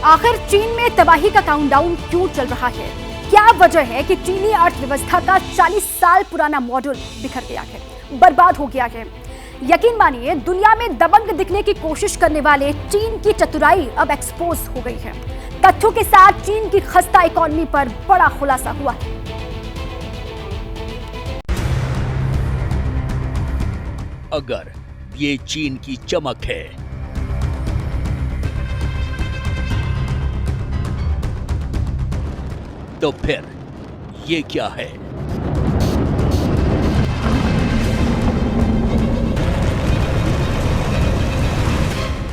आखिर चीन में तबाही का काउंटडाउन क्यों चल रहा है? क्या वजह है कि चीनी अर्थव्यवस्था का 40 साल पुराना मॉडल बिखर गया है, बर्बाद हो गया है? यकीन मानिए, दुनिया में दबंग दिखने की कोशिश करने वाले चीन की चतुराई अब एक्सपोज हो गई है। तथ्यों के साथ चीन की खस्ता इकोनॉमी पर बड़ा खुलासा हुआ है। अगर ये चीन की चमक है, तो फिर ये क्या है?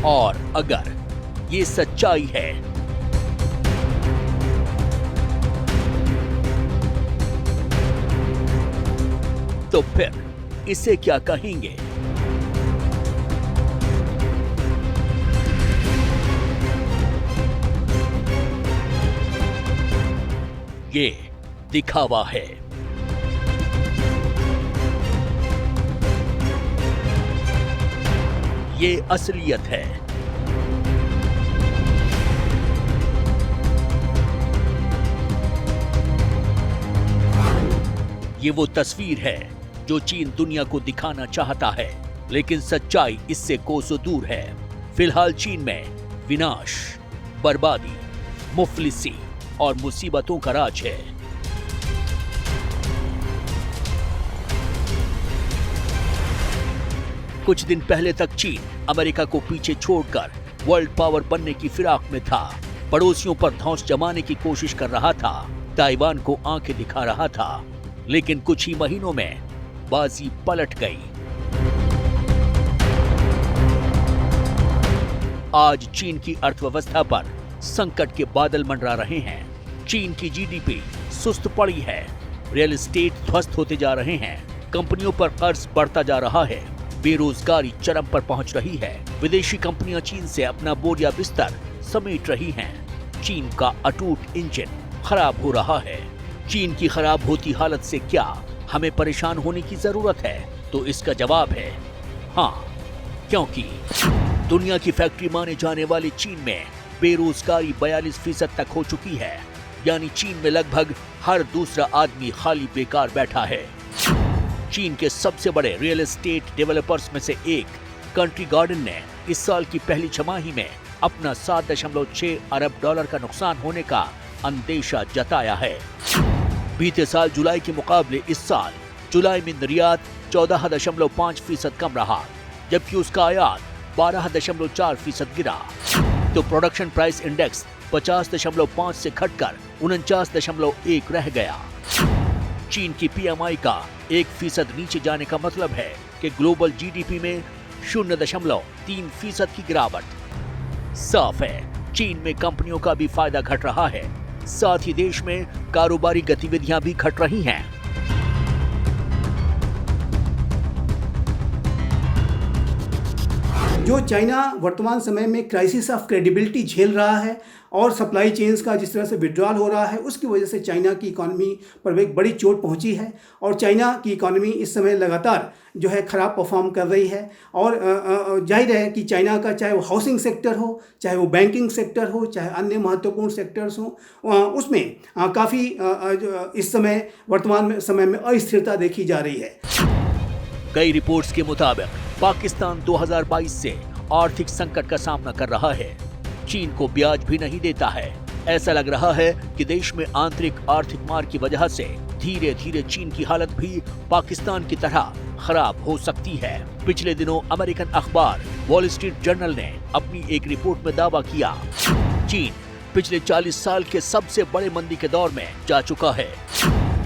और अगर ये सच्चाई है, तो फिर इसे क्या कहेंगे? ये दिखावा है। ये असलियत है। ये वो तस्वीर है जो चीन दुनिया को दिखाना चाहता है, लेकिन सच्चाई इससे कोसों दूर है। फिलहाल चीन में विनाश, बर्बादी, मुफलिसी और मुसीबतों का राज है। कुछ दिन पहले तक चीन अमेरिका को पीछे छोड़कर वर्ल्ड पावर बनने की फिराक में था, पड़ोसियों पर धौंस जमाने की कोशिश कर रहा था, ताइवान को आंखें दिखा रहा था, लेकिन कुछ ही महीनों में बाजी पलट गई। आज चीन की अर्थव्यवस्था पर संकट के बादल मंडरा रहे हैं। चीन की जीडीपी सुस्त पड़ी है, रियल एस्टेट ध्वस्त होते जा रहे हैं, कंपनियों पर कर्ज बढ़ता जा रहा है, बेरोजगारी चरम पर पहुंच रही है, विदेशी कंपनियां चीन से अपना बोरिया बिस्तर समेट रही हैं। चीन का अटूट इंजन खराब हो रहा है। चीन की खराब होती हालत से क्या हमें परेशान होने की जरूरत है? तो इसका जवाब है हाँ, क्योंकि दुनिया की फैक्ट्री माने जाने वाले चीन में बेरोजगारी 42% तक हो चुकी है। यानी चीन में लगभग हर दूसरा आदमी खाली बेकार बैठा है। चीन के सबसे बड़े रियल एस्टेट डेवलपर्स में से एक कंट्री गार्डन ने इस साल की पहली छमाही में अपना 7.6 अरब डॉलर का नुकसान होने का अंदेशा जताया है। बीते साल जुलाई के मुकाबले इस साल जुलाई में निर्यात 14.5% कम रहा, जबकि उसका आयात 12.4% गिरा। तो प्रोडक्शन प्राइस इंडेक्स 50.5 से घटकर 49.1 रह गया। चीन की पीएमआई का 1% नीचे जाने का मतलब है कि ग्लोबल जीडीपी में 0.3% की गिरावट। साफ है, चीन में कंपनियों का भी फायदा घट रहा है, साथ ही देश में कारोबारी गतिविधियां भी घट रही हैं। जो चाइना वर्तमान समय में क्राइसिस ऑफ क्रेडिबिलिटी झेल रहा है और सप्लाई चेन्स का जिस तरह से विड्रॉल हो रहा है, उसकी वजह से चाइना की इकॉनमी पर एक बड़ी चोट पहुंची है और चाइना की इकॉनमी इस समय लगातार जो है ख़राब परफॉर्म कर रही है। और जाहिर है कि चाइना का चाहे वो हाउसिंग सेक्टर हो, चाहे वो बैंकिंग सेक्टर हो, चाहे अन्य महत्वपूर्ण सेक्टर्स हों, उसमें काफ़ी इस समय वर्तमान समय में अस्थिरता देखी जा रही है। कई रिपोर्ट्स के मुताबिक पाकिस्तान 2022 से आर्थिक संकट का सामना कर रहा है। चीन को ब्याज भी नहीं देता है। ऐसा लग रहा है कि देश में आंतरिक आर्थिक मार की वजह से धीरे धीरे चीन की हालत भी पाकिस्तान की तरह खराब हो सकती है। पिछले दिनों अमेरिकन अखबार वॉल स्ट्रीट जर्नल ने अपनी एक रिपोर्ट में दावा किया, चीन पिछले 40 साल के सबसे बड़े मंदी के दौर में जा चुका है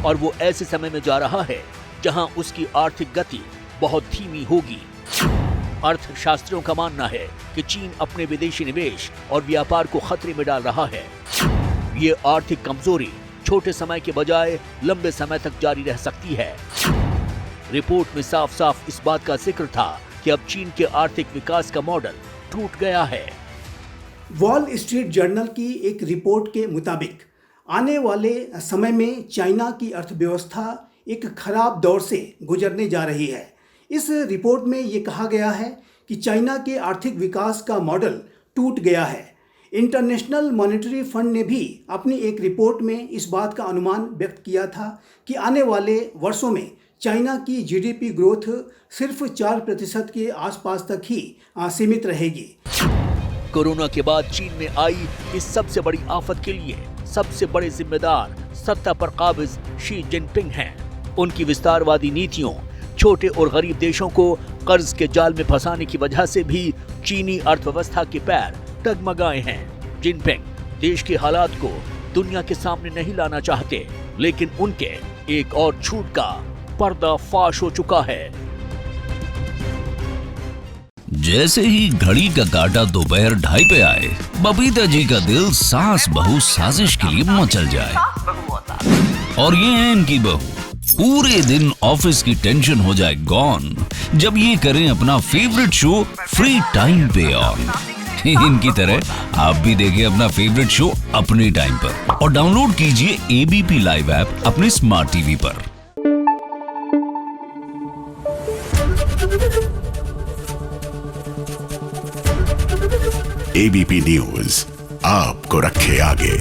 और वो ऐसे समय में जा रहा है जहां उसकी आर्थिक गति बहुत धीमी होगी। अर्थशास्त्रियों का मानना है कि चीन अपने विदेशी निवेश और व्यापार को खतरे में डाल रहा है। ये आर्थिक कमजोरी छोटे समय के बजाय लंबे समय तक जारी रह सकती है। रिपोर्ट में साफ साफ इस बात का जिक्र था कि अब चीन के आर्थिक विकास का मॉडल टूट गया है। वॉल स्ट्रीट जर्नल की एक रिपोर्ट के मुताबिक आने वाले समय में चाइना की अर्थव्यवस्था एक खराब दौर से गुजरने जा रही है। इस रिपोर्ट में ये कहा गया है कि चाइना के आर्थिक विकास का मॉडल टूट गया है। इंटरनेशनल मॉनेटरी फंड ने भी अपनी एक रिपोर्ट में इस बात का अनुमान व्यक्त किया था कि आने वाले वर्षों में चाइना की जीडीपी ग्रोथ सिर्फ 4% के आसपास तक ही सीमित रहेगी। कोरोना के बाद चीन में आई इस सबसे बड़ी आफत के लिए सबसे बड़े जिम्मेदार सत्ता पर काबिज शी जिनपिंग हैं। उनकी विस्तारवादी नीतियों, छोटे और गरीब देशों को कर्ज के जाल में फंसाने की वजह से भी चीनी अर्थव्यवस्था के पैर डगमगाए हैं। जिनपिंग देश के हालात को दुनिया के सामने नहीं लाना चाहते, लेकिन उनके एक और झूठ का पर्दाफाश हो चुका है। जैसे ही घड़ी का काटा दोपहर 2:30 पे आए, बबीता जी का दिल सास बहू साजिश के लिए मचल जाए। और ये है इनकी बहू, पूरे दिन ऑफिस की टेंशन हो जाए गॉन जब ये करें अपना फेवरेट शो फ्री टाइम पे ऑन। इनकी तरह आप भी देखिए अपना फेवरेट शो अपने टाइम पर और डाउनलोड कीजिए एबीपी लाइव ऐप अपने स्मार्ट टीवी पर। एबीपी न्यूज आपको रखे आगे।